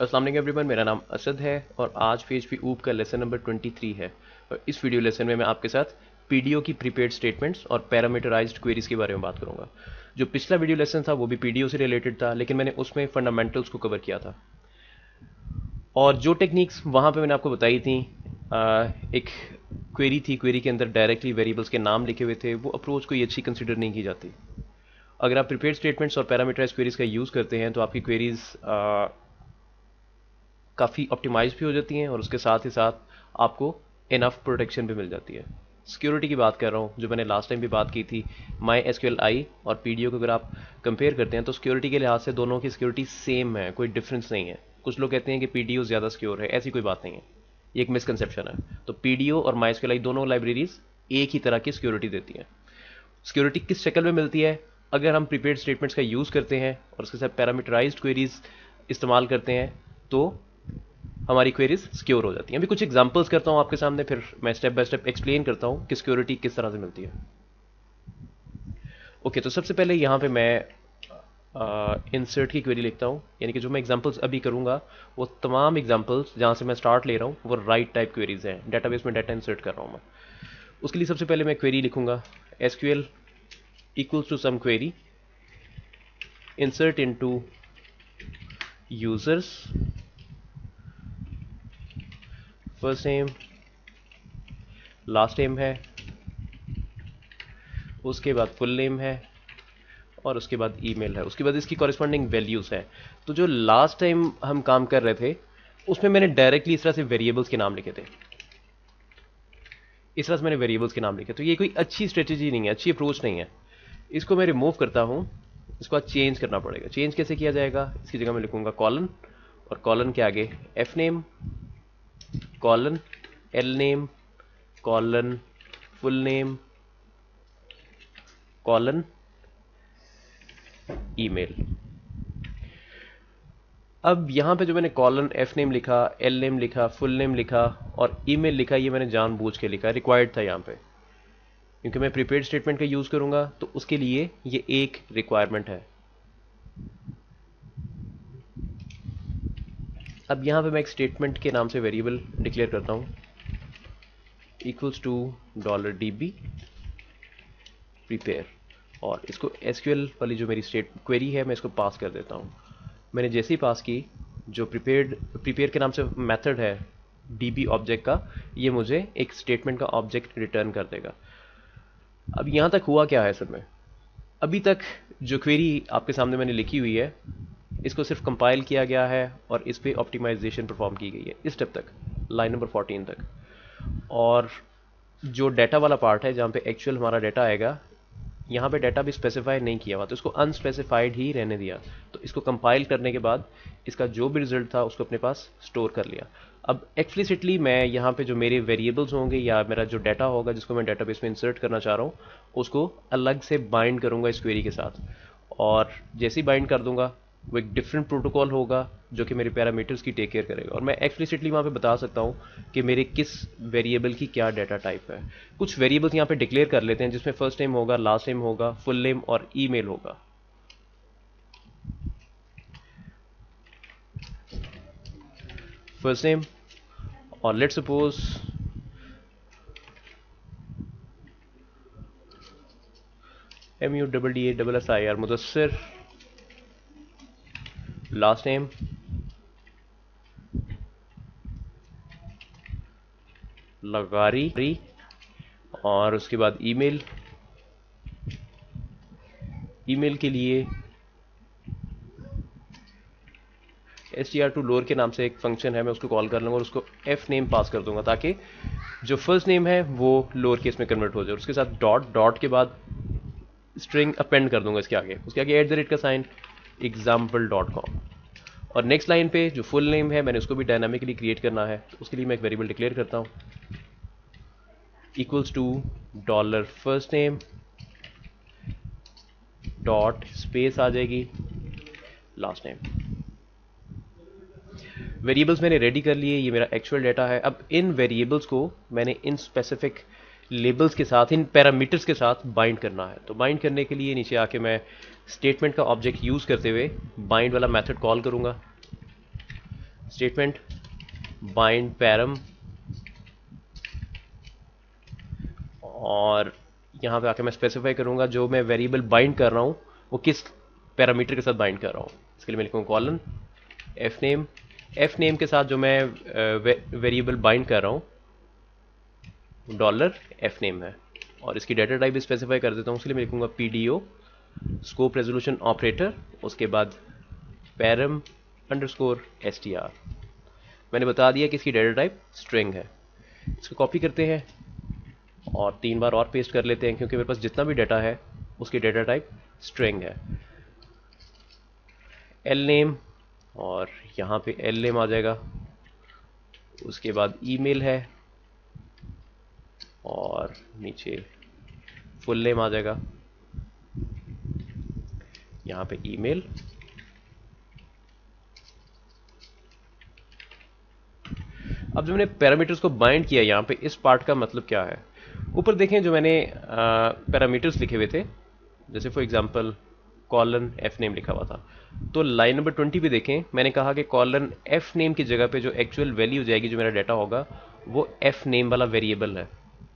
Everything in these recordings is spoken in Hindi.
अस्सलाम वालेकुम एवरीवन, मेरा नाम असद है और आज पीएचपी ऊप का लेसन नंबर 23 है। और इस वीडियो लेसन में मैं आपके साथ पीडीओ की प्रीपेड स्टेटमेंट्स और पैरामीटराइज्ड क्वेरीज के बारे में बात करूंगा। जो पिछला वीडियो लेसन था वो भी पीडीओ से रिलेटेड था, लेकिन मैंने उसमें फंडामेंटल्स को कवर किया था और जो टेक्निक्स वहाँ पे मैंने आपको बताई थी। एक क्वेरी थी, क्वेरी के अंदर डायरेक्टली वेरिएबल्स के नाम लिखे हुए थे। वो अप्रोच कोई अच्छी कंसिडर नहीं की जाती। अगर आप प्रीपेड स्टेटमेंट्स और पैरामीटराइज्ड क्वेरीज का यूज़ करते हैं तो आपकी क्वेरीज काफ़ी ऑप्टिमाइज भी हो जाती हैं और उसके साथ ही साथ आपको इनफ प्रोटेक्शन भी मिल जाती है। सिक्योरिटी की बात कर रहा हूँ, जो मैंने लास्ट टाइम भी बात की थी। माई एसक्यूएल आई और पीडीओ को अगर आप कंपेयर करते हैं तो सिक्योरिटी के लिहाज से दोनों की सिक्योरिटी सेम है, कोई डिफरेंस नहीं है। कुछ लोग कहते हैं कि पीडीओ ज़्यादा सिक्योर है, ऐसी कोई बात नहीं है, ये एक मिसकंसेप्शन है। तो पीडीओ और माई एसक्यूएल आई दोनों लाइब्रेरीज एक ही तरह की सिक्योरिटी देती हैं। सिक्योरिटी किस शक्ल में मिलती है? अगर हम प्रीपेड स्टेटमेंट्स का यूज़ करते हैं और उसके साथ पैरामीटराइज्ड क्वेरीज इस्तेमाल करते हैं तो हमारी क्वेरीज सिक्योर हो जाती हैं। अभी कुछ एग्जांपल्स करता हूं आपके सामने, फिर मैं स्टेप बाय स्टेप एक्सप्लेन करता हूं कि सिक्योरिटी किस तरह से मिलती है। ओके, तो सबसे पहले यहां पे मैं इंसर्ट की क्वेरी लिखता हूं, यानी कि जो मैं एग्जांपल्स अभी करूंगा वो तमाम एग्जांपल्स जहां से मैं स्टार्ट ले रहा हूं वो राइट टाइप क्वेरीज हैं। डेटाबेस में डाटा इंसर्ट कर रहा हूं मैं। उसके लिए सबसे पहले मैं क्वेरी लिखूंगा SQL equals to some query insert into users first name last name है, उसके बाद फुल नेम है और उसके बाद ईमेल है, उसके बाद इसकी कॉरेस्पॉन्डिंग वैल्यूज है। तो जो लास्ट टाइम हम काम कर रहे थे उसमें मैंने डायरेक्टली इस तरह से वेरिएबल्स के नाम लिखे थे, इस तरह से मैंने वेरिएबल्स के नाम लिखे। तो ये कोई अच्छी स्ट्रेटेजी नहीं है, अच्छी अप्रोच नहीं है। इसको मैं रिमूव करता हूं, इसको आज चेंज करना पड़ेगा। चेंज कैसे किया जाएगा? इसकी जगह मैं लिखूंगा कॉलन और कॉलन के आगे F name colon L name colon full name colon email. अब यहां पे जो मैंने कॉलन एफ नेम लिखा, एल नेम लिखा, फुल नेम लिखा और ईमेल लिखा, ये मैंने जानबूझ के लिखा, रिक्वायर्ड था यहां पे, क्योंकि मैं प्रीपेड स्टेटमेंट का यूज करूंगा तो उसके लिए ये एक रिक्वायरमेंट है। अब यहां पे मैं एक स्टेटमेंट के नाम से वेरिएबल डिक्लेयर करता हूं इक्वल्स टू $db प्रीपेयर, और इसको एसक्यूएल वाली जो मेरी स्टेट क्वेरी है मैं इसको पास कर देता हूँ। मैंने जैसे ही पास की, जो प्रीपेयर के नाम से मेथड है डीबी ऑब्जेक्ट का, ये मुझे एक स्टेटमेंट का ऑब्जेक्ट रिटर्न कर देगा। अब यहाँ तक हुआ क्या है सर में? अभी तक जो क्वेरी आपके सामने मैंने लिखी हुई है इसको सिर्फ कंपाइल किया गया है और इस पर ऑप्टिमाइजेशन परफॉर्म की गई है इस स्टेप तक, लाइन नंबर 14 तक। और जो डाटा वाला पार्ट है जहाँ पे एक्चुअल हमारा डाटा आएगा, यहाँ पे डाटा भी स्पेसिफाई नहीं किया हुआ, तो इसको अनस्पेसिफाइड ही रहने दिया। तो इसको कंपाइल करने के बाद इसका जो भी रिजल्ट था उसको अपने पास स्टोर कर लिया। अब एक्सप्लिसिटली मैं यहाँ पे जो मेरे वेरिएबल्स होंगे या मेरा जो डाटा होगा जिसको मैं डाटाबेस में इंसर्ट करना चाह रहा हूँ उसको अलग से बाइंड करूँगा इस क्वेरी के साथ। और जैसे ही बाइंड कर दूंगा वो एक डिफरेंट प्रोटोकॉल होगा जो कि मेरे पैरामीटर्स की टेक केयर करेगा, और मैं एक्सप्लिसिटली वहाँ पे बता सकता हूँ कि मेरे किस वेरिएबल की क्या डाटा टाइप है। कुछ वेरिएबल्स यहाँ पे डिक्लेयर कर लेते हैं जिसमें फर्स्ट नेम होगा, लास्ट नेम होगा, फुल नेम और ईमेल होगा। फर्स्ट नेम और let's suppose MUDDASSIR Muddassir, last name Lagari और उसके बाद ईमेल। ईमेल के लिए str2 लोअर के नाम से एक फंक्शन है, मैं उसको कॉल कर लूंगा और उसको एफ नेम पास कर दूंगा ताकि जो फर्स्ट नेम है वो लोअर केस में कन्वर्ट हो जाए। उसके साथ डॉट, डॉट के बाद स्ट्रिंग अपेंड कर दूंगा इसके आगे, उसके आगे @ का साइन example.com। और नेक्स्ट लाइन पे जो फुल नेम है मैंने उसको भी डायनामिकली क्रिएट करना है, तो उसके लिए मैं एक वेरिएबल डिक्लेयर करता हूँ equals to $first name dot space आ जाएगी लास्ट नेम। वेरिएबल्स मैंने रेडी कर लिए, ये मेरा एक्चुअल डाटा है। अब इन वेरिएबल्स को मैंने इन स्पेसिफिक लेबल्स के साथ, इन पैरामीटर्स के साथ बाइंड करना है। तो बाइंड करने के लिए नीचे आके मैं स्टेटमेंट का ऑब्जेक्ट यूज करते हुए बाइंड वाला मेथड कॉल करूंगा स्टेटमेंट बाइंड पैरम, और यहाँ पे आके मैं स्पेसिफाई करूंगा जो मैं वेरिएबल बाइंड कर रहा हूँ वो किस पैरामीटर के साथ बाइंड कर रहा हूँ। इसके लिए मैं लिखूँगा colon F name, F name के साथ जो मैं वेरिएबल बाइंड कर रहा हूँ डॉलर एफ नेम है, और इसकी डाटा टाइप भी स्पेसिफाई कर देता हूँ। इसके लिए मैं लिखूँगा पीडीओ स्कोप रेजोल्यूशन ऑपरेटर, उसके बाद पैरम अंडरस्कोर एसटीआर। मैंने बता दिया कि इसकी डाटा टाइप स्ट्रिंग है। इसको कॉपी करते हैं और 3 बार और पेस्ट कर लेते हैं, क्योंकि मेरे पास जितना भी डाटा है उसकी डाटा टाइप स्ट्रिंग है। एल नेम, और यहाँ पे एल नेम आ जाएगा, उसके बाद ईमेल है और नीचे फुल नेम आ जाएगा, यहाँ पे ईमेल। अब जो मैंने पैरामीटर्स को बाइंड किया यहाँ पे, इस पार्ट का मतलब क्या है? ऊपर देखें जो मैंने पैरामीटर्स लिखे हुए थे, जैसे for example colon F name लिखा हुआ था, तो लाइन नंबर 20 पे देखें मैंने कहा कि कॉलन एफ नेम की जगह पे जो एक्चुअल वैल्यू जाएगी, जो मेरा डाटा होगा वो एफ नेम वाला वेरिएबल है,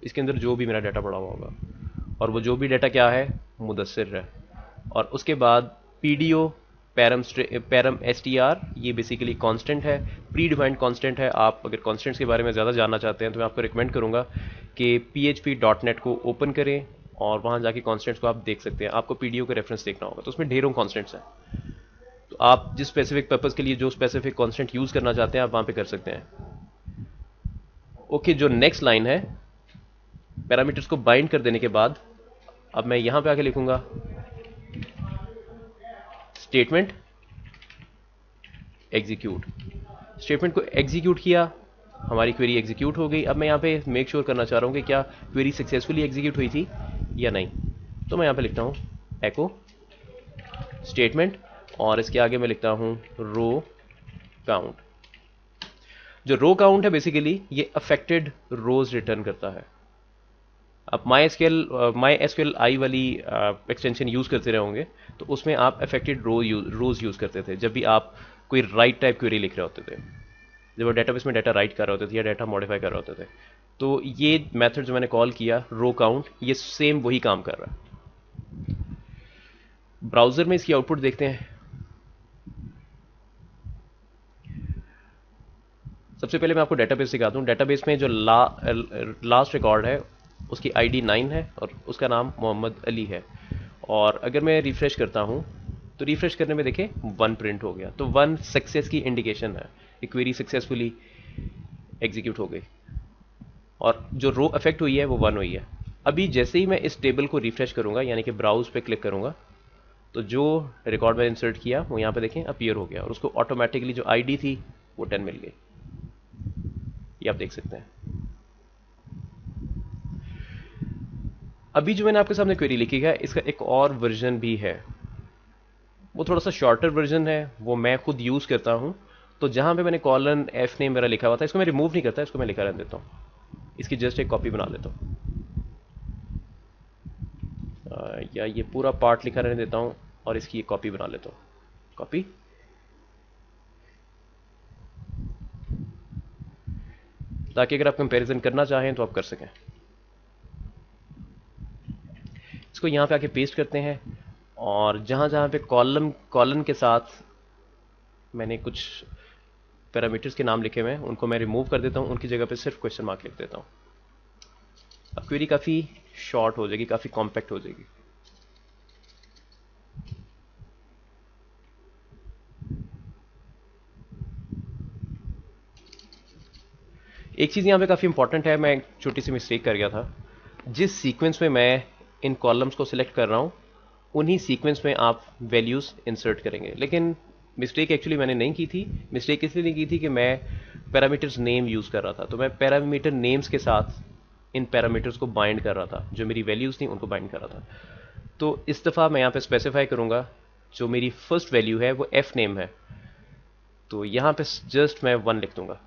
इसके अंदर जो भी मेरा डाटा पड़ा हुआ होगा, और वो जो भी डाटा क्या है, मुदस्सिर है। और उसके बाद PDO param S T R, ये बेसिकली कांस्टेंट है, प्री डिफाइंड कांस्टेंट है। आप अगर कांस्टेंट्स के बारे में ज़्यादा जानना चाहते हैं तो मैं आपको रिकमेंड करूंगा कि php.net को ओपन करें और वहाँ जाके कांस्टेंट्स को आप देख सकते हैं। आपको पीडीओ का रेफरेंस देखना होगा, तो उसमें ढेरों कांस्टेंट्स हैं, तो आप जिस स्पेसिफिक पर्पज़ के लिए जो स्पेसिफिक कांस्टेंट यूज़ करना चाहते हैं आप वहाँ पे कर सकते हैं। ओके, जो नेक्स्ट लाइन है, पैरामीटर्स को बाइंड कर देने के बाद अब मैं यहाँ पे आके लिखूंगा स्टेटमेंट एग्जीक्यूट। स्टेटमेंट को एग्जीक्यूट किया, हमारी क्वेरी एग्जीक्यूट हो गई। अब मैं यहाँ पे मेक श्योर करना चाह रहा हूँ कि क्या क्वेरी सक्सेसफुली एग्जीक्यूट हुई थी या नहीं, तो मैं यहाँ पे लिखता हूँ एको स्टेटमेंट, और इसके आगे मैं लिखता हूँ रो काउंट। जो रो काउंट है बेसिकली ये अफेक्टेड रोज रिटर्न करता है। आप माई एसक्यूएल आई वाली एक्सटेंशन यूज करते रहे होंगे, तो उसमें आप अफेक्टेड रोज यूज करते थे जब भी आप कोई राइट टाइप क्वेरी लिख रहे होते थे, जब आप डेटाबेस में डाटा राइट कर रहे होते थे या डाटा मॉडिफाई कर रहे होते थे। तो ये मेथड जो मैंने कॉल किया रो काउंट, ये सेम वही काम कर रहा है। ब्राउजर में इसकी आउटपुट देखते हैं। सबसे पहले मैं आपको डेटाबेस दिखाता हूँ। डेटाबेस में जो लास्ट रिकॉर्ड है उसकी आईडी 9 है और उसका नाम मोहम्मद अली है। और अगर मैं रिफ्रेश करता हूँ तो रिफ्रेश करने में देखें 1 प्रिंट हो गया, तो 1 सक्सेस की इंडिकेशन है, क्वेरी सक्सेसफुली एग्जीक्यूट हो गई, और जो रो अफेक्ट हुई है वो 1 हुई है। अभी जैसे ही मैं इस टेबल को रिफ्रेश करूंगा, यानी कि ब्राउज पे क्लिक करूंगा, तो जो रिकॉर्ड में इंसर्ट किया वो यहाँ पे देखें अपीयर हो गया, और उसको ऑटोमेटिकली जो आईडी थी वो 10 मिल गई। ये आप देख सकते हैं। अभी जो मैंने आपके सामने क्वेरी लिखी है इसका एक और वर्जन भी है, वो थोड़ा सा शॉर्टर वर्जन है, वो मैं खुद यूज करता हूं। तो जहां पे मैंने कॉलन एफ नेम मेरा लिखा हुआ था, इसको मैं रिमूव नहीं करता, इसको मैं लिखा रहने देता हूं, इसकी जस्ट एक कॉपी बना लेता हूं, या ये पूरा पार्ट लिखा रहने देता हूं और इसकी एक कॉपी बना लेता हूं, कॉपी। ताकि अगर आप कंपैरिजन करना चाहें तो आप कर सकें। इसको यहाँ पे आके पेस्ट करते हैं, और जहाँ जहाँ पे कॉलन के साथ मैंने कुछ पैरामीटर्स के नाम लिखे हुए हैं उनको मैं रिमूव कर देता हूँ, उनकी जगह पे सिर्फ क्वेश्चन मार्क लिख देता हूँ। अब क्वेरी काफ़ी शॉर्ट हो जाएगी, काफ़ी कॉम्पैक्ट हो जाएगी। एक चीज़ यहाँ पे काफ़ी इंपॉर्टेंट है, मैं एक छोटी सी मिस्टेक कर गया था। जिस सीक्वेंस में मैं इन कॉलम्स को सिलेक्ट कर रहा हूँ उन्हीं सीक्वेंस में आप वैल्यूज़ इंसर्ट करेंगे, लेकिन मिस्टेक एक्चुअली मैंने नहीं की थी। मिस्टेक इसलिए नहीं की थी कि मैं पैरामीटर्स नेम यूज़ कर रहा था, तो मैं पैरामीटर नेम्स के साथ इन पैरामीटर्स को बाइंड कर रहा था, जो मेरी वैल्यूज़ थी उनको बाइंड कर रहा था। तो इस दफ़ा मैं यहाँ पे स्पेसिफाई करूँगा जो मेरी फर्स्ट वैल्यू है वो एफ नेम है, तो यहाँ पे जस्ट मैं 1 लिख दूंगा।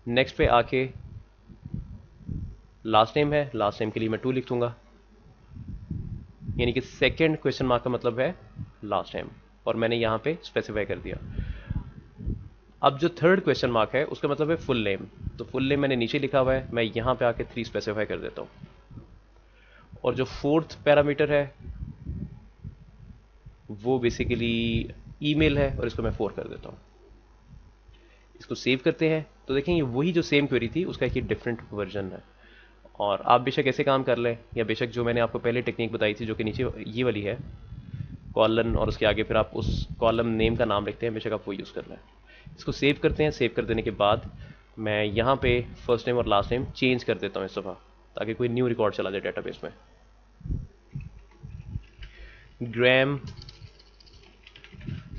नेक्स्ट पे आके लास्ट नेम है, लास्ट नेम के लिए मैं 2 लिख दूंगा, यानी कि सेकेंड क्वेश्चन मार्क का मतलब है लास्ट नेम। और मैंने यहाँ पे स्पेसिफाई कर दिया। अब जो थर्ड क्वेश्चन मार्क है उसका मतलब है फुल नेम, तो फुल नेम मैंने नीचे लिखा हुआ है, मैं यहाँ पे आके 3 स्पेसिफाई कर देता हूँ। और जो फोर्थ पैरामीटर है वो बेसिकली ईमेल है, और इसको मैं 4 कर देता हूँ। इसको सेव करते हैं तो देखेंगे वही जो सेम क्वेरी थी उसका एक डिफरेंट वर्जन है। और आप बेशक ऐसे काम कर लें, या बेशक जो मैंने आपको पहले टेक्निक बताई थी जो कि नीचे ये वाली है, कॉलन और उसके आगे फिर आप उस कॉलम नेम का नाम लिखते हैं, बेशक आप वो यूज़ कर लें। इसको सेव करते हैं। सेव कर देने के बाद मैं यहाँ पे फर्स्ट नेम और लास्ट नेम चेंज कर देता हूँ इस दफ़ा, ताकि कोई न्यू रिकॉर्ड चला जाए डेटाबेस में। Graeme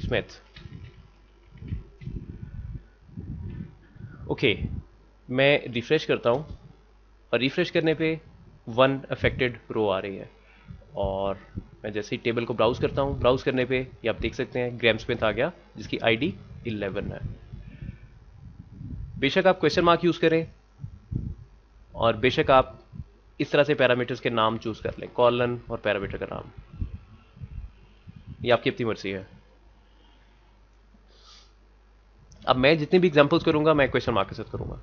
Smith. ओके, मैं रिफ्रेश करता हूँ, और रिफ्रेश करने पे 1 अफेक्टेड रो आ रही है। और मैं जैसे ही टेबल को ब्राउज करता हूँ, ब्राउज करने पे ये आप देख सकते हैं ग्रैम स्मिथ आ गया, जिसकी आईडी 11 है। बेशक आप क्वेश्चन मार्क यूज़ करें, और बेशक आप इस तरह से पैरामीटर्स के नाम चूज कर लें, कॉलन और पैरामीटर का नाम, ये आपकी अपनी मर्जी है। अब मैं जितने भी एग्जांपल्स करूंगा मैं क्वेश्चन मार्क के साथ करूंगा।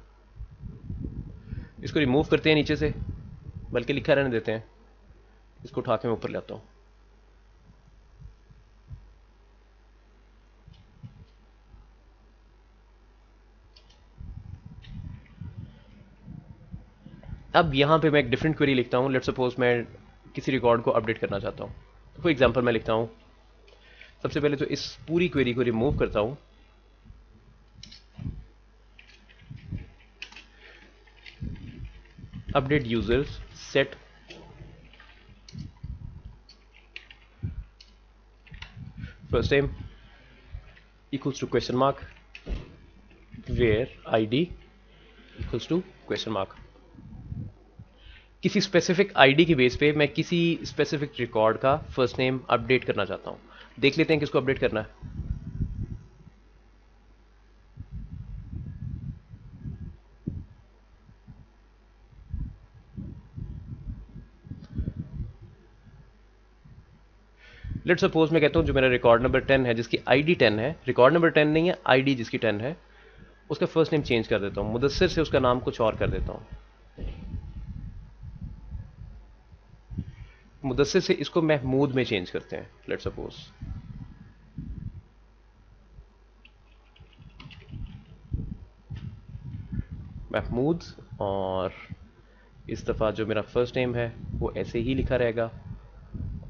इसको रिमूव करते हैं नीचे से, बल्कि लिखा रहने देते हैं। इसको उठा के मैं ऊपर ले आता हूं। अब यहां पे मैं एक डिफरेंट क्वेरी लिखता हूं। लेट्स सपोज मैं किसी रिकॉर्ड को अपडेट करना चाहता हूं, तो फॉर एग्जांपल मैं लिखता हूं, सबसे पहले तो इस पूरी क्वेरी को रिमूव करता हूं। Update users set first name equals to question mark where id equals to question mark। किसी स्पेसिफिक आईडी के बेस पे मैं किसी स्पेसिफिक रिकॉर्ड का फर्स्ट नेम अपडेट करना चाहता हूं। देख लेते हैं किसको अपडेट करना है। लेट सपोज मैं कहता हूं जो मेरा रिकॉर्ड नंबर 10 है, जिसकी आईडी 10 है, रिकॉर्ड नंबर 10 नहीं है, आईडी जिसकी 10 है, उसका फर्स्ट नेम चेंज कर देता हूं, मुदस्सिर से उसका नाम कुछ और कर देता हूं। मुदस्सिर से इसको महमूद में चेंज करते हैं, लेट सपोज। महमूद, और इस दफ़ा जो मेरा फर्स्ट नेम है वो ऐसे ही लिखा रहेगा,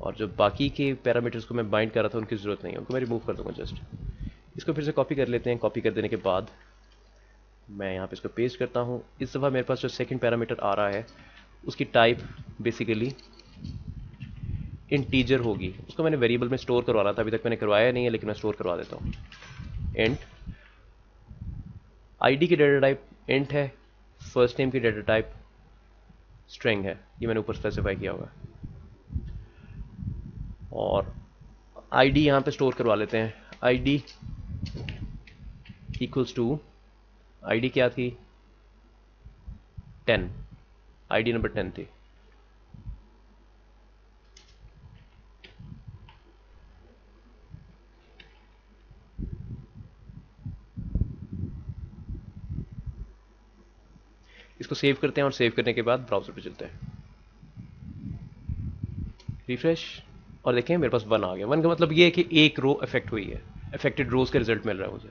और जो बाकी के पैरामीटर्स को मैं बाइंड कर रहा था उनकी ज़रूरत नहीं है, उनको मैं रिमूव कर दूंगा जस्ट। इसको फिर से कॉपी कर लेते हैं। कॉपी कर देने के बाद मैं यहाँ पे इसको पेस्ट करता हूँ। इस दफ़ा मेरे पास जो सेकंड पैरामीटर आ रहा है उसकी टाइप बेसिकली इंटीजर होगी। उसको मैंने वेरिएबल में स्टोर करवाना था, अभी तक मैंने करवाया नहीं है, लेकिन मैं स्टोर करवा देता हूँ। इंट आईडी की डेटा टाइप इंट है, फर्स्ट नेम की डेटा टाइप स्ट्रिंग है, ये मैंने ऊपर स्पेसिफाई किया हुआ है। और आईडी यहाँ पे स्टोर करवा लेते हैं। आईडी इक्वल्स टू, आईडी क्या थी, 10, आईडी नंबर 10 थी। इसको सेव करते हैं, और सेव करने के बाद ब्राउजर पे चलते हैं। रिफ्रेश, और देखें मेरे पास 1 आ गया। 1 का मतलब ये है कि एक रो अफेक्ट हुई है, अफेक्टेड रोज का रिजल्ट मिल रहा है मुझे।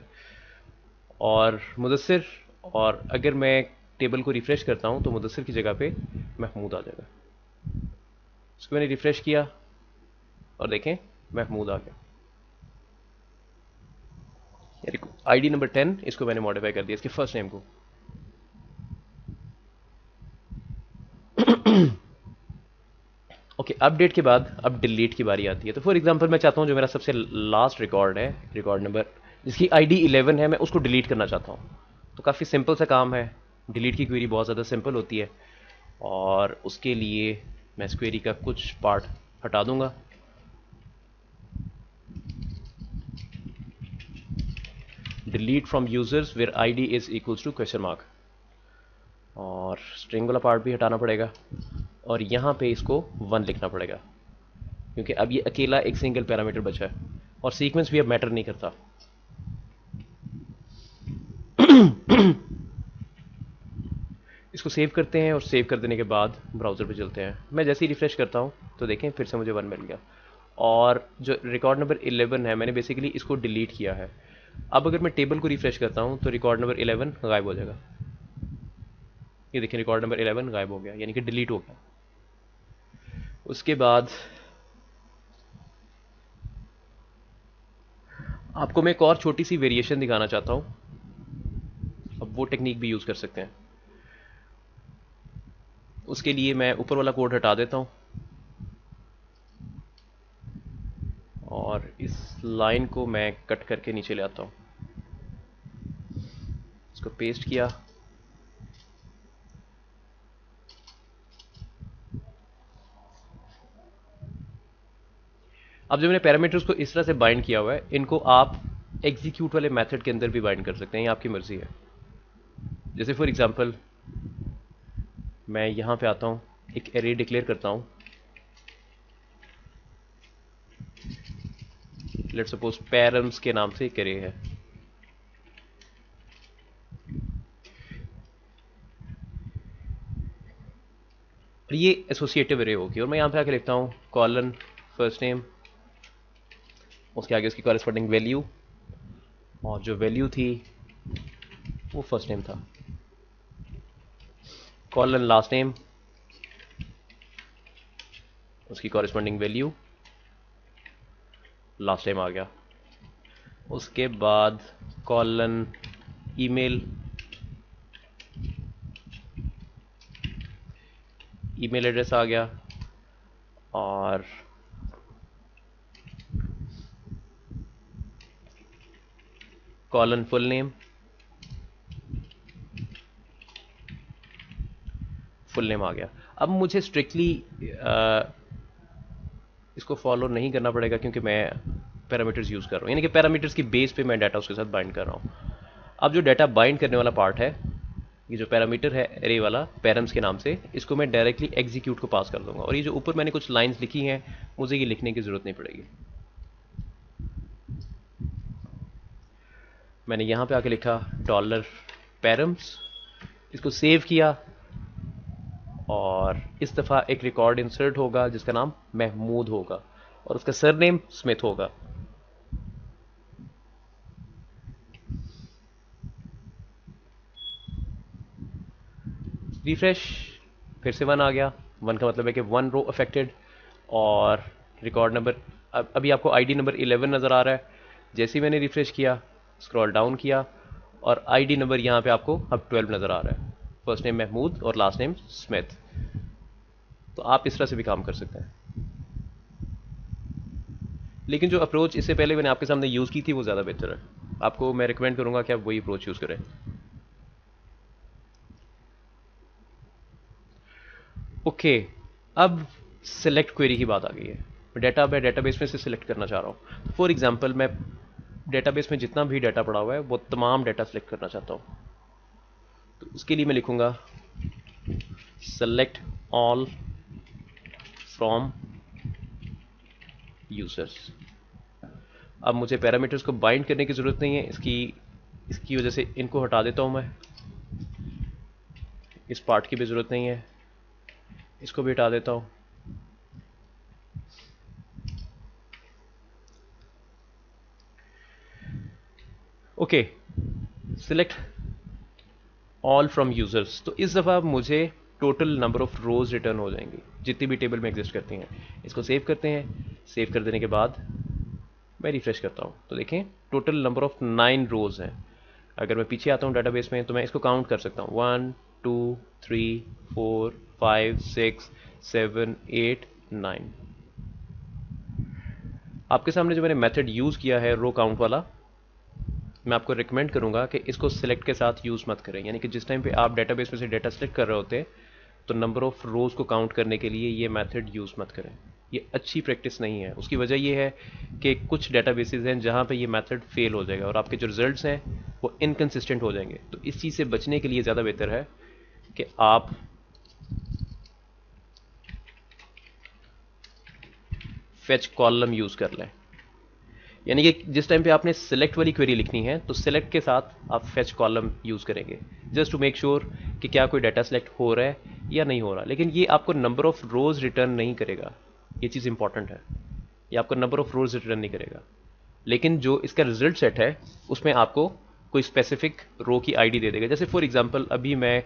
और मुदस्सिर, और अगर मैं टेबल को रिफ्रेश करता हूं तो मुदस्सिर की जगह पे महमूद आ जाएगा। इसको मैंने रिफ्रेश किया और देखें महमूद आ गया। आईडी नंबर 10, इसको मैंने मॉडिफाई कर दिया इसके फर्स्ट नेम को। ओके, अपडेट के बाद अब डिलीट की बारी आती है। तो फॉर एग्जांपल मैं चाहता हूं जो मेरा सबसे लास्ट रिकॉर्ड है, रिकॉर्ड नंबर जिसकी आईडी 11 है, मैं उसको डिलीट करना चाहता हूं। तो काफ़ी सिंपल सा काम है। डिलीट की क्वेरी बहुत ज़्यादा सिंपल होती है, और उसके लिए मैं इस क्वेरी का कुछ पार्ट हटा दूंगा। Delete from users where ID is equals to question mark, और स्ट्रिंग वाला पार्ट भी हटाना पड़ेगा, और यहाँ पे इसको 1 लिखना पड़ेगा, क्योंकि अब ये अकेला एक सिंगल पैरामीटर बचा है। और सीक्वेंस भी अब मैटर नहीं करता। इसको सेव करते हैं और सेव कर देने के बाद ब्राउज़र पे चलते हैं। मैं जैसे ही रिफ्रेश करता हूँ तो देखें फिर से मुझे 1 मिल गया। और जो रिकॉर्ड नंबर 11 है मैंने बेसिकली इसको डिलीट किया है। अब अगर मैं टेबल को रिफ्रेश करता हूँ तो रिकॉर्ड नंबर 11 गायब हो जाएगा। ये देखिए रिकॉर्ड नंबर 11 गायब हो गया, यानी कि डिलीट हो गया। उसके बाद आपको मैं एक और छोटी सी वेरिएशन दिखाना चाहता हूँ। अब वो टेक्निक भी यूज़ कर सकते हैं। उसके लिए मैं ऊपर वाला कोड हटा देता हूँ और इस लाइन को मैं कट करके नीचे ले आता हूँ। इसको पेस्ट किया। अब जो मैंने पैरामीटर्स को इस तरह से बाइंड किया हुआ है, इनको आप एग्जीक्यूट वाले मेथड के अंदर भी बाइंड कर सकते हैं, ये आपकी मर्जी है। जैसे फॉर एग्जांपल मैं यहां पे आता हूं, एक एरे डिक्लेयर करता हूं। लेट सपोज पैरम्स के नाम से एक एरे है। ये एसोसिएटिव एरे होगी और मैं यहां पे आके लिखता हूं कॉलन फर्स्ट नेम, उसके आगे उसकी कॉरेस्पॉन्डिंग वैल्यू, और जो वैल्यू थी वो फर्स्ट नेम था। कॉलन लास्ट नेम, उसकी कॉरेस्पॉन्डिंग वैल्यू, लास्ट नेम आ गया। उसके बाद कॉलन ईमेल, ईमेल एड्रेस आ गया, और colon full name, full name आ गया। अब मुझे स्ट्रिक्टली इसको फॉलो नहीं करना पड़ेगा क्योंकि मैं पैरामीटर्स यूज़ कर रहा हूँ, यानी कि पैरामीटर्स की बेस पे मैं डाटा उसके साथ बाइंड कर रहा हूँ। अब जो डाटा बाइंड करने वाला पार्ट है, ये जो पैरामीटर है एरे वाला पैरम्स के नाम से, इसको मैं डायरेक्टली एग्जीक्यूट को पास कर दूंगा। और ये जो ऊपर मैंने कुछ लाइंस लिखी हैं मुझे ये लिखने की ज़रूरत नहीं पड़ेगी। मैंने यहाँ पे आके लिखा डॉलर पैरम्स, इसको सेव किया, और इस दफ़ा एक रिकॉर्ड इंसर्ट होगा जिसका नाम महमूद होगा और उसका सरनेम स्मिथ होगा। रिफ्रेश, फिर से 1 आ गया। 1 का मतलब है कि 1 रो अफेक्टेड। और रिकॉर्ड नंबर, अभी आपको आईडी नंबर 11 नज़र आ रहा है। जैसे ही मैंने रिफ्रेश किया, स्क्रॉल डाउन किया, और आईडी नंबर यहाँ पे आपको अब 12 नज़र आ रहा है। फर्स्ट नेम महमूद और लास्ट नेम स्मिथ। तो आप इस तरह से भी काम कर सकते हैं, लेकिन जो अप्रोच इससे पहले मैंने आपके सामने यूज़ की थी वो ज़्यादा बेहतर है। आपको मैं रिकमेंड करूँगा कि आप वही अप्रोच यूज़ करें। ओके, अब सिलेक्ट क्वेरी की बात आ गई है। मैं डेटाबेस में से सिलेक्ट करना चाह रहा हूँ। फॉर एग्जांपल मैं डेटाबेस में जितना भी डाटा पड़ा हुआ है वो तमाम डाटा सिलेक्ट करना चाहता हूँ। तो उसके लिए मैं लिखूंगा सेलेक्ट ऑल फ्रॉम यूजर्स। अब मुझे पैरामीटर्स को बाइंड करने की ज़रूरत नहीं है, इसकी वजह से इनको हटा देता हूँ मैं। इस पार्ट की भी ज़रूरत नहीं है, इसको भी हटा देता हूँ। Okay, select all from users. तो इस दफ़ा मुझे total number of rose return हो जाएंगी जितनी भी टेबल में एग्जिस्ट करती हैं। इसको सेव करते हैं। सेव कर देने के बाद मैं रिफ्रेश करता हूँ तो देखें टोटल नंबर ऑफ 9 रोज हैं। अगर मैं पीछे आता हूँ डाटाबेस में तो मैं इसको काउंट कर सकता हूँ, 1 2 3 4 5 6 7 8 9। आपके सामने जो मैंने मेथड यूज़ किया है रो काउंट वाला, मैं आपको रिकमेंड करूंगा कि इसको सिलेक्ट के साथ यूज़ मत करें। यानी कि जिस टाइम पे आप डेटाबेस में से डेटा सिलेक्ट कर रहे होते हैं तो नंबर ऑफ रोज को काउंट करने के लिए ये मेथड यूज़ मत करें। ये अच्छी प्रैक्टिस नहीं है। उसकी वजह ये है कि कुछ डेटाबेसेस हैं जहां पे ये मेथड फेल हो जाएगा और आपके जो रिजल्ट्स हैं वो इनकंसिस्टेंट हो जाएंगे। तो इस चीज़ से बचने के लिए ज़्यादा बेहतर है कि आप फेच कॉलम यूज़ कर लें। यानी कि जिस टाइम पे आपने सिलेक्ट वाली क्वेरी लिखनी है तो सिलेक्ट के साथ आप फेच कॉलम यूज़ करेंगे, जस्ट टू मेक श्योर कि क्या कोई डाटा सिलेक्ट हो रहा है या नहीं हो रहा। लेकिन ये आपको नंबर ऑफ रोज रिटर्न नहीं करेगा, ये चीज़ इंपॉर्टेंट है, ये आपको नंबर ऑफ रोज रिटर्न नहीं करेगा। लेकिन जो इसका रिजल्ट सेट है उसमें आपको कोई स्पेसिफिक रो की आईडी दे देगा। जैसे फॉर एग्जांपल अभी मैं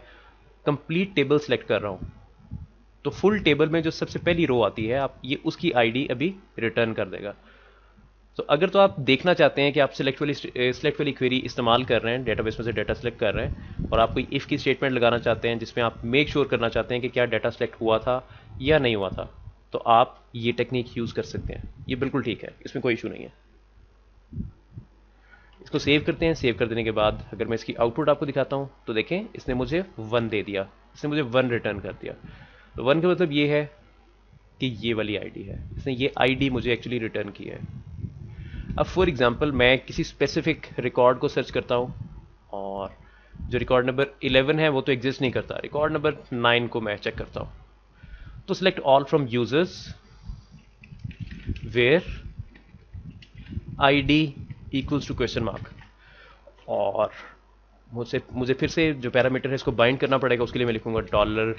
कंप्लीट टेबल सेलेक्ट कर रहा हूँ, तो फुल टेबल में जो सबसे पहली रो आती है आप ये उसकी आईडी अभी रिटर्न कर देगा। तो अगर तो आप देखना चाहते हैं कि आप सिलेक्ट वाली क्वेरी इस्तेमाल कर रहे हैं, डेटाबेस में से डाटा सेलेक्ट कर रहे हैं और आप कोई इफ़ की स्टेटमेंट लगाना चाहते हैं जिसमें आप मेक श्योर करना चाहते हैं कि क्या डाटा सेलेक्ट हुआ था या नहीं हुआ था, तो आप ये टेक्निक यूज़ कर सकते हैं। ये बिल्कुल ठीक है, इसमें कोई इशू नहीं है। इसको सेव करते हैं। सेव कर देने के बाद अगर मैं इसकी आउटपुट आपको दिखाता हूँ तो देखें इसने मुझे 1 दे दिया, इसने मुझे 1 रिटर्न कर दिया। तो 1 का मतलब ये है कि ये वाली आईडी है, इसने ये आईडी मुझे एक्चुअली रिटर्न की है। अब फॉर एग्जांपल मैं किसी स्पेसिफिक रिकॉर्ड को सर्च करता हूँ और जो रिकॉर्ड नंबर 11 है वो तो एग्जिस्ट नहीं करता, रिकॉर्ड नंबर 9 को मैं चेक करता हूँ। तो select all from users where ID equals to question mark, और मुझे फिर से जो पैरामीटर है इसको बाइंड करना पड़ेगा। उसके लिए मैं लिखूंगा डॉलर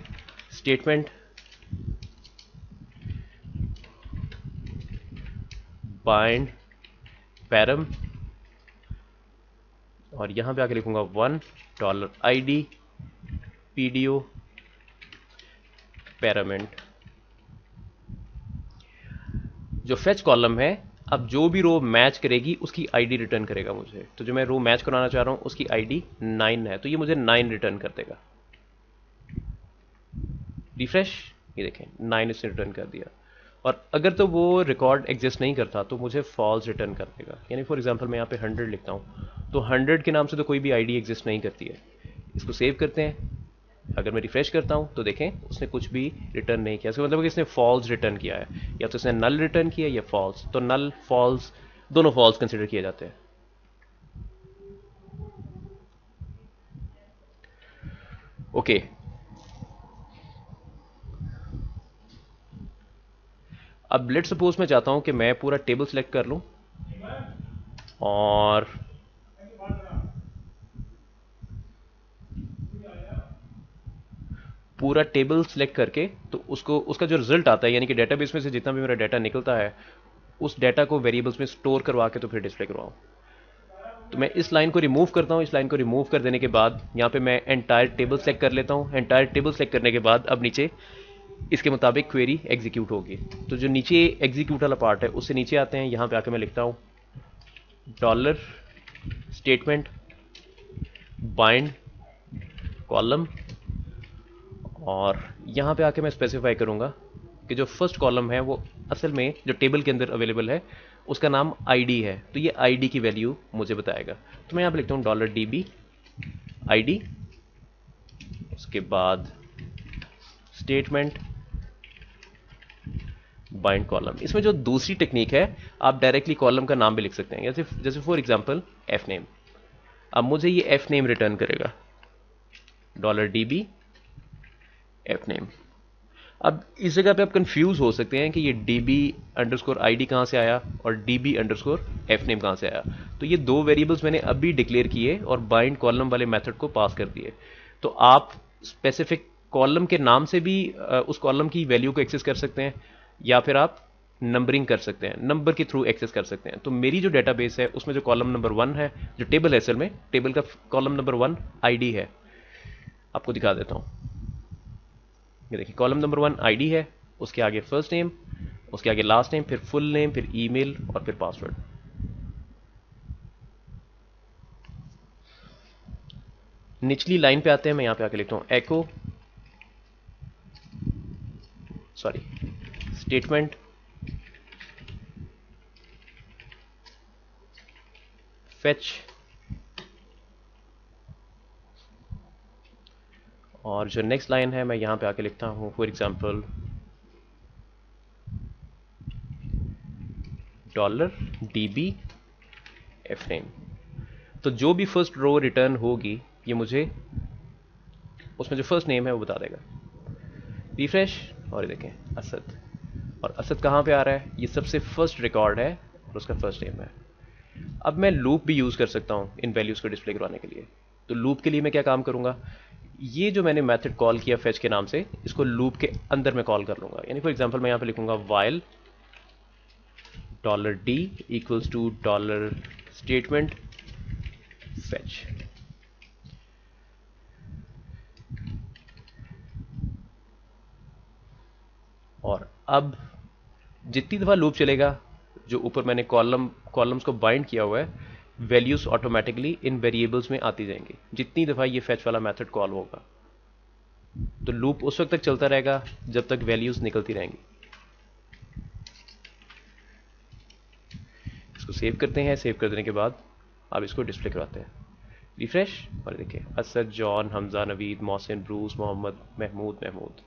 स्टेटमेंट बाइंड पैरम, और यहां पे आके लिखूंगा 1 डॉलर ID PDO पैरामेंट। जो फेच कॉलम है अब जो भी रो मैच करेगी उसकी आईडी रिटर्न करेगा मुझे। तो जो मैं रो मैच कराना चाह रहा हूं उसकी आईडी 9 है, तो ये मुझे 9 रिटर्न कर देगा। रिफ्रेश, ये देखें 9 इसने रिटर्न कर दिया। और अगर तो वो रिकॉर्ड एग्जिस्ट नहीं करता तो मुझे फॉल्स रिटर्न कर देगा। यानी फॉर एग्जांपल मैं यहाँ पे 100 लिखता हूँ तो 100 के नाम से तो कोई भी आईडी एग्जिस्ट नहीं करती है। इसको सेव करते हैं। अगर मैं रिफ्रेश करता हूँ तो देखें उसने कुछ भी रिटर्न नहीं किया। इसका मतलब कि इसने फॉल्स रिटर्न किया है, या तो इसने नल रिटर्न किया या फॉल्स। तो नल फॉल्स दोनों फॉल्स कंसिडर किए जाते हैं। ओके, अब लेट सपोज मैं चाहता हूं कि मैं पूरा टेबल सेलेक्ट कर लूं और पूरा टेबल सेलेक्ट करके तो उसका जो रिजल्ट आता है, यानी कि डेटाबेस में से जितना भी मेरा डाटा निकलता है उस डाटा को वेरिएबल्स में स्टोर करवा के तो फिर डिस्प्ले करवाऊं। तो मैं इस लाइन को रिमूव करता हूं। इस लाइन को रिमूव कर देने के बाद यहां पे मैं एंटायर टेबल सेलेक्ट कर लेता हूं। एंटायर टेबल सेलेक्ट करने के बाद अब नीचे इसके मुताबिक क्वेरी एग्जीक्यूट होगी। तो जो नीचे एग्जीक्यूट वाला पार्ट है उससे नीचे आते हैं। यहां पे आके मैं लिखता हूं डॉलर स्टेटमेंट बाइंड कॉलम, और यहां पे आके मैं स्पेसिफाई करूंगा कि जो फर्स्ट कॉलम है वो असल में जो टेबल के अंदर अवेलेबल है उसका नाम आईडी है, तो ये आईडी की वैल्यू मुझे बताएगा। तो मैं यहां पे लिखता हूं डॉलर DB ID, उसके बाद स्टेटमेंट बाइंड कॉलम। इसमें जो दूसरी टेक्निक है आप डायरेक्टली कॉलम का नाम भी लिख सकते हैं, जैसे फॉर एग्जांपल एफ नेम। अब मुझे ये एफ नेम रिटर्न करेगा, डॉलर DB एफ नेम। अब इस जगह पे आप कंफ्यूज हो सकते हैं कि ये DB_ID कहां से आया और DB_F नेम कहां से आया। तो ये दो वेरिएबल्स मैंने अभी डिक्लेयर किए और बाइंड कॉलम वाले मेथड को पास कर दिए। तो आप स्पेसिफिक कॉलम के नाम से भी उस कॉलम की वैल्यू को एक्सेस कर सकते हैं, या फिर आप नंबरिंग कर सकते हैं, नंबर के थ्रू एक्सेस कर सकते हैं। तो मेरी जो डेटाबेस है उसमें जो कॉलम नंबर 1 है, जो टेबल है असल में टेबल का कॉलम नंबर 1 ID है। आपको दिखा देता हूं, ये देखिए कॉलम नंबर 1 ID है, उसके आगे फर्स्ट नेम, उसके आगे लास्ट नेम, फिर फुल नेम, फिर ईमेल और फिर पासवर्ड। निचली लाइन पे आते हैं। मैं यहां पे आके लिखता हूं एको स्टेटमेंट फेच, और जो नेक्स्ट लाइन है मैं यहां पे आके लिखता हूं for example dollar DB F name. तो जो भी फर्स्ट रो रिटर्न होगी ये मुझे उसमें जो फर्स्ट नेम है वो बता देगा। रिफ्रेश, और ये देखें असद, और असद कहां पे आ रहा है, ये सबसे फर्स्ट रिकॉर्ड है और उसका फर्स्ट नेम है। अब मैं लूप भी यूज़ कर सकता हूँ इन वैल्यूज़ को डिस्प्ले करवाने के लिए। तो लूप के लिए मैं क्या काम करूँगा, ये जो मैंने मेथड कॉल किया फेच के नाम से, इसको लूप के अंदर मैं कॉल कर लूँगा। यानी फॉर एग्जांपल मैं यहाँ पे लिखूँगा while $d equals to dollar statement fetch. और अब जितनी दफ़ा लूप चलेगा, जो ऊपर मैंने कॉलम्स को बाइंड किया हुआ है, वैल्यूज ऑटोमेटिकली इन वेरिएबल्स में आती जाएंगी जितनी दफ़ा ये फेच वाला मेथड कॉल होगा। तो लूप उस वक्त तक चलता रहेगा जब तक वैल्यूज निकलती रहेंगी। इसको सेव करते हैं। सेव कर देने के बाद अब इसको डिस्प्ले करवाते हैं। रिफ्रेश, और देखिए असद, जॉन, हमजा, नवीद, मोहसिन, ब्रूस, मोहम्मद, महमूद।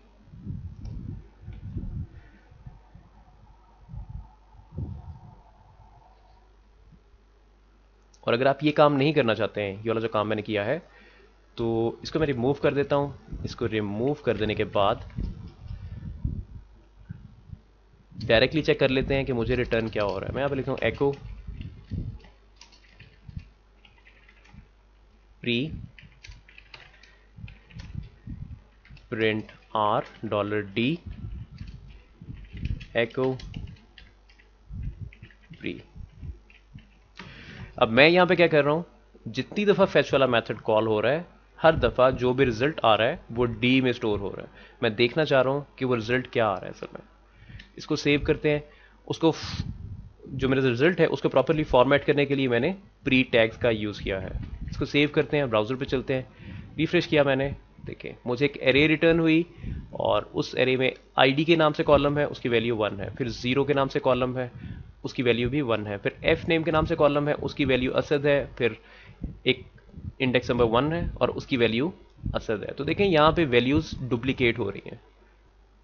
और अगर आप ये काम नहीं करना चाहते हैं, ये वाला जो काम मैंने किया है, तो इसको मैं रिमूव कर देता हूं। इसको रिमूव कर देने के बाद डायरेक्टली चेक कर लेते हैं कि मुझे रिटर्न क्या हो रहा है। मैं यहाँ पे लिखता हूँ echo pre print r $d echo pre. अब मैं यहां पे क्या कर रहा हूं, जितनी दफा फेच वाला मेथड कॉल हो रहा है, हर दफा जो भी रिजल्ट आ रहा है वो डी में स्टोर हो रहा है। मैं देखना चाह रहा हूं कि वो रिजल्ट क्या आ रहा है असल में। इसको सेव करते हैं। उसको जो मेरा रिजल्ट है उसको प्रॉपरली फॉर्मेट करने के लिए मैंने प्री टैग्स का यूज किया है। इसको सेव करते हैं, ब्राउजर पे चलते हैं। रिफ्रेश किया मैंने, देखें मुझे एक एरे रिटर्न हुई, और उस एरे में आईडी के नाम से कॉलम है, उसकी वैल्यू 1 है। फिर 0 के नाम से कॉलम है, उसकी वैल्यू भी 1 है। फिर एफ नेम के नाम से कॉलम है, उसकी वैल्यू असद है। फिर एक इंडेक्स नंबर 1 है और उसकी वैल्यू असद है। तो देखें यहाँ पे वैल्यूज डुप्लीकेट हो रही हैं,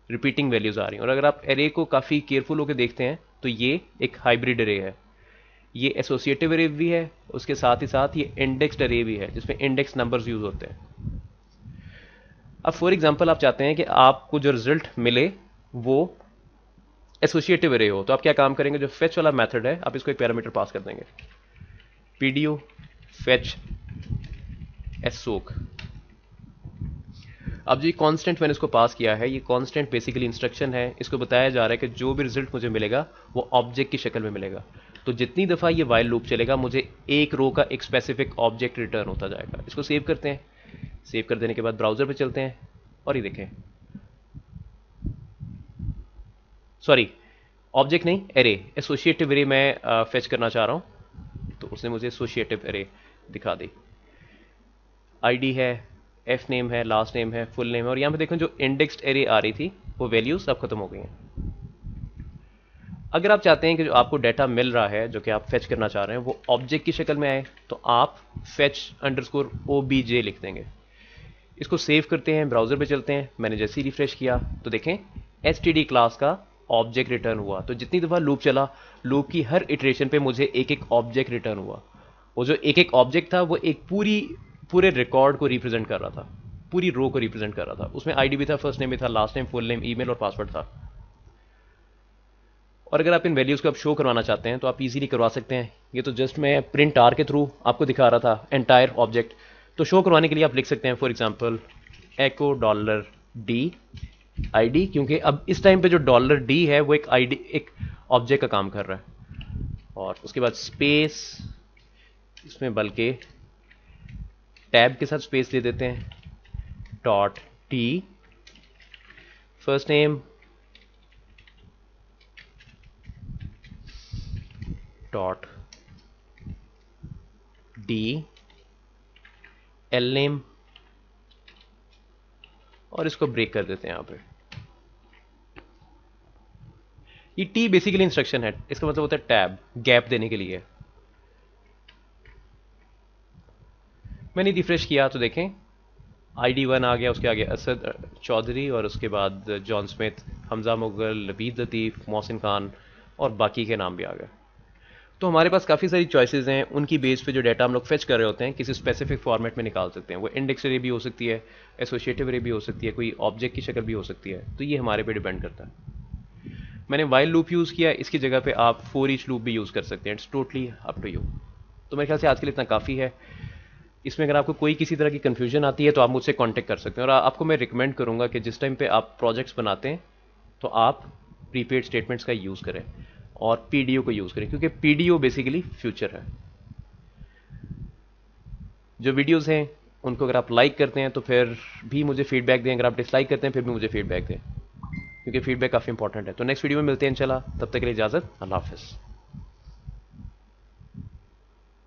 रिपीटिंग वैल्यूज आ रही हैं। और अगर आप एरे को काफ़ी केयरफुल होकर देखते हैं तो ये एक हाइब्रिड एरे है। ये एसोसिएटिव एरे भी है, उसके साथ ही साथ ये इंडेक्स्ड एरे भी है जिसमें इंडेक्स नंबर्स यूज होते हैं। अब फॉर एग्जांपल आप चाहते हैं कि आपको जो रिजल्ट मिले वो एसोसिएटिव एरे हो, तो आप क्या काम करेंगे, जो फेच वाला मेथड है आप इसको एक पैरामीटर पास कर देंगे, pdo fetch soc। अब जो ये कांस्टेंट मैंने इसको पास किया है, ये कांस्टेंट बेसिकली इंस्ट्रक्शन है। इसको बताया जा रहा है कि जो भी रिजल्ट मुझे मिलेगा वो ऑब्जेक्ट की शक्ल में मिलेगा। तो जितनी दफा ये वाइल लूप चलेगा मुझे एक रो का एक स्पेसिफिक ऑब्जेक्ट रिटर्न होता जाएगा। इसको सेव करते हैं। सेव कर देने के बाद ब्राउजर पे चलते हैं और ये देखें, सॉरी ऑब्जेक्ट नहीं, एरे, एसोसिएटिव एरे मैं फेच करना चाह रहा हूं, तो उसने मुझे एसोसिएटिव एरे दिखा दी। आईडी है, एफ नेम है, लास्ट नेम है, फुल नेम है। और यहां पे देखो जो इंडेक्स्ड एरे आ रही थी वो वैल्यूज अब खत्म हो गई हैं। अगर आप चाहते हैं कि जो आपको डाटा मिल रहा है, जो कि आप फेच करना चाह रहे हैं, वो ऑब्जेक्ट की शक्ल में आए, तो आप फेच अंडरस्कोर obj लिख देंगे। इसको सेव करते हैं, ब्राउजर पे चलते हैं। मैंने जैसे ही रिफ्रेश किया तो देखें std क्लास का ऑब्जेक्ट रिटर्न हुआ। तो जितनी दफा लूप चला, लूप की हर इटरेशन पे मुझे एक एक ऑब्जेक्ट रिटर्न हुआ। वो जो एक एक ऑब्जेक्ट था वो एक पूरे रिकॉर्ड को रिप्रेजेंट कर रहा था, पूरी रो को रिप्रेजेंट कर रहा था। उसमें आईडी भी था, फर्स्ट नेम भी था, last name, full name, email और पासवर्ड था। और अगर आप इन वैल्यूज को आप शो करवाना चाहते हैं तो आप इजीली करवा सकते हैं। ये तो जस्ट मैं प्रिंट आर के थ्रू आपको दिखा रहा था एंटायर ऑब्जेक्ट। तो शो करवाने के लिए आप लिख सकते हैं for example echo $d ID, क्योंकि अब इस टाइम पे जो $d है वो एक आईडी, एक ऑब्जेक्ट का काम कर रहा है। और उसके बाद स्पेस, इसमें बल्कि टैब के साथ स्पेस दे देते हैं, .t first name, .d L name, और इसको ब्रेक कर देते हैं यहां पे। ये टी बेसिकली इंस्ट्रक्शन है, इसका मतलब होता है टैब, गैप देने के लिए। मैंने रिफ्रेश किया तो देखें आईडी 1 आ गया, उसके आगे असद चौधरी, और उसके बाद जॉन स्मिथ, हमजा मुगल, लबीद लतीफ़, मोहसिन खान और बाकी के नाम भी आ गए। तो हमारे पास काफ़ी सारी चॉइसेस हैं, उनकी बेस पे जो डाटा हम लोग फेच कर रहे होते हैं किसी स्पेसिफिक फॉर्मेट में निकाल सकते हैं। वो इंडेक्स एरे भी हो सकती है, एसोसिएटिव एरे भी हो सकती है, कोई ऑब्जेक्ट की शक्ल भी हो सकती है। तो ये हमारे पे डिपेंड करता है। मैंने वाइल लूप यूज़ किया, इसकी जगह पे आप फोर ईच लूप भी यूज़ कर सकते हैं। It's totally up to you. तो मेरे ख्याल से आज के लिए इतना काफ़ी है। इसमें अगर आपको कोई किसी तरह की कन्फ्यूजन आती है तो आप मुझसे कांटेक्ट कर सकते हैं। और आपको मैं रिकमेंड करूंगा कि जिस टाइम पे आप प्रोजेक्ट्स बनाते हैं तो आप प्रीपेड स्टेटमेंट्स का यूज़ करें और पीडीओ को यूज़ करें, क्योंकि पीडीओ बेसिकली फ्यूचर है। जो वीडियोस हैं उनको अगर आप लाइक करते हैं तो फिर भी मुझे फीडबैक दें, अगर आप डिसलाइक करते हैं फिर भी मुझे फीडबैक दें, क्योंकि फीडबैक काफ़ी इंपॉर्टेंट है। तो नेक्स्ट वीडियो में मिलते हैं इंशाल्लाह, तब तक के लिए इजाज़त, अल्लाह हाफिज़।